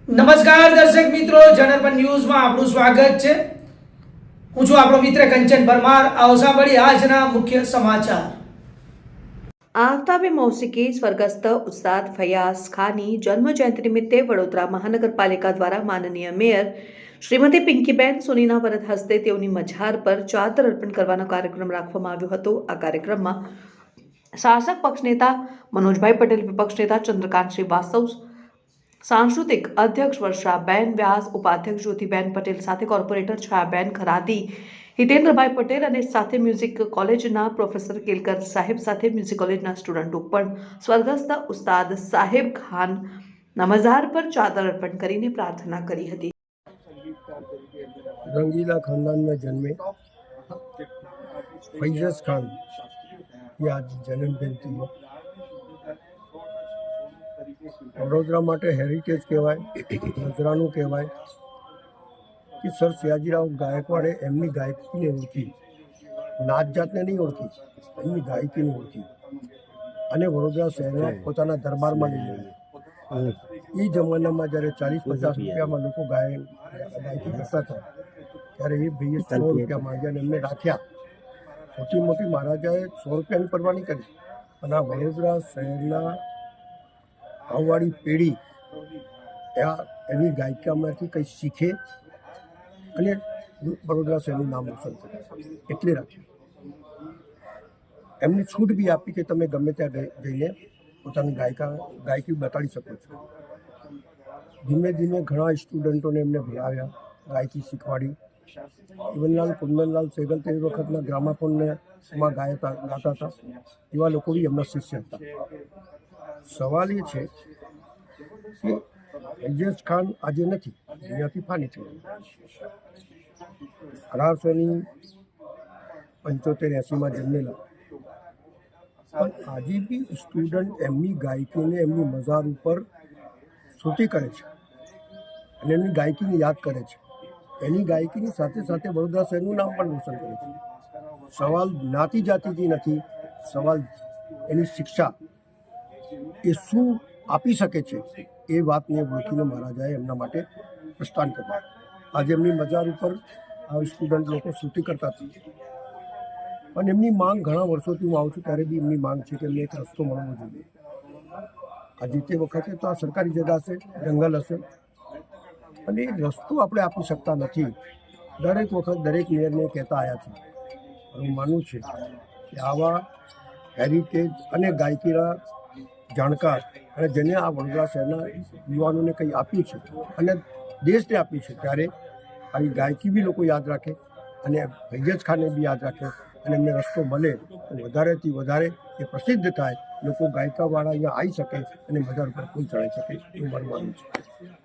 નમસ્કાર દર્શક મિત્રો, જનરપન ન્યૂઝમાં આપનું સ્વાગત છે। હું છું આપણો મિત્ર કંચન પરમાર। આવો સાંભળીએ આજના મુખ્ય સમાચાર। આફતાબે મૌસિકી સ્વર્ગસ્થ ઉસ્તાદ ફયાઝ ખાનની જન્મજયંતિ નિમિત્તે વડોદરા મહાનગરપાલિકા દ્વારા માનનીય મેયર શ્રીમતી પિંકીબેન સોનીના વરદ હસ્તે તેઓની મજાર પર ચાદર અર્પણ કરવાનો કાર્યક્રમ રાખવામાં આવ્યો હતો। આ કાર્યક્રમમાં શાસક પક્ષ નેતા મનોજભાઈ પટેલ, વિપક્ષ નેતા ચંદ્રકાંત શ્રીવાસ્તવ, सांस्कृतिक अध्यक्ष वर्षाबेन व्यास, उपाध्यक्ष ज्योतिबेन पटेल साथे कॉर्पोरेटर छायाबेन खरादी, हितेन्द्रभाई पटेल અને સાથે મ્યુઝિક કોલેજના પ્રોફેસર કેલકર સાહેબ સાથે મ્યુઝિક કોલેજના સ્ટુડન્ટો પણ સ્વર્ગસ્થ ઉસ્તાદ સાહેબ ખાનના મઝાર પર ચાદર અર્પણ કરીને પ્રાર્થના કરી હતી। रंगीला खानदान में जन्मे फैज़ खान की आज जन्म जयंती है। वडोदरा माटे हेरिटेज कहवाय, नजरानु कहवाय कि सर सयाजीराव गायकवाड़े एमनी गायकी ने ओळखी, नात जातने नहीं ओळखी, एमनी गायकी ने ओळखी અને વડોદરા શહેરના પોતાના દરબારમાં લઈ ગઈ। એ જમાનામાં જ્યારે 40-50 રૂપિયામાં લોકો ગાયકી કરતા હતા ત્યારે એ ભાઈએ 100 રૂપિયા માંગ્યા અને એમને રાખ્યા। સૌથી મોટી મહારાજાએ 100 રૂપિયાની પરવા નહીં કરી, અને આ વડોદરા શહેરના આવવાળી પેઢી એની ગાયિકામાંથી કંઈ શીખે અને વડોદરા શહેરનું નામ રોશન કરે એટલે રાખી। એમની છૂટ બી આપી કે તમે ગમે ત્યાં જઈને પોતાની ગાયકી બતાડી શકો છો। ધીમે ધીમે ઘણા સ્ટુડન્ટોને એમને ભણાવ્યા, ગાયકી શીખવાડી। જીવનલાલ કુંદનલાલ સહેગલ તે વખતના ગ્રામાફોનમાં ગાતા હતા, એવા લોકો બી એમના શિષ્ય હતા। સવાલ એ છે કે ફૈઝ ખાન આજે નથી, દુનિયાથી ફાની થઈ ગઈ। 1875-80માં જન્મેલા, પણ આજે બી સ્ટુડન્ટ એમની ગાયકીને એમની મઝાર ઉપર સ્તુતિ કરે છે અને એમની ગાયકીને યાદ કરે છે। એની ગાયકીની સાથે સાથે વડોદરા શહેરનું નામ પણ રોશન કરે છે। સવાલ જ્ઞાતિ જાતિથી નથી, સવાલ એની શિક્ષા એ શું આપી શકે છે એ વાતને ઓળખીને મહારાજાએ એમના માટે પ્રસ્થાન કર્યું। આજે એમની મઝાર ઉપર આ સ્ટુડન્ટ લોકો સ્તુતિ કરતા હતા, પણ એમની માંગ ઘણા વર્ષોથી હું આવું છું ત્યારે બી એમની માંગ છે કે એમને એક રસ્તો મળવો જોઈએ। આજે તે વખતે તો આ સરકારી જગ્યા હશે, જંગલ હશે, અને એ રસ્તો આપણે આપી શકતા નથી। દરેક વખત દરેક મેયરને કહેતા આવ્યા છે, હું માનું છું કે આવા હેરિટેજ અને ગાયકીના જાણકાર અને જેને આ વડોદરા શહેરના યુવાનોને કંઈ આપ્યું છે અને દેશને આપ્યું છે, ત્યારે આવી ગાયકી બી લોકો યાદ રાખે અને ફૈઝ ખાનને બી યાદ રાખે અને એમને રસ્તો મળે તો વધારેથી વધારે એ પ્રસિદ્ધ થાય, લોકો ગાયકાવાળા અહીંયા આવી શકે અને બજાર પર ફૂલ ચડાવી શકે, એવું મારું માનવું છે।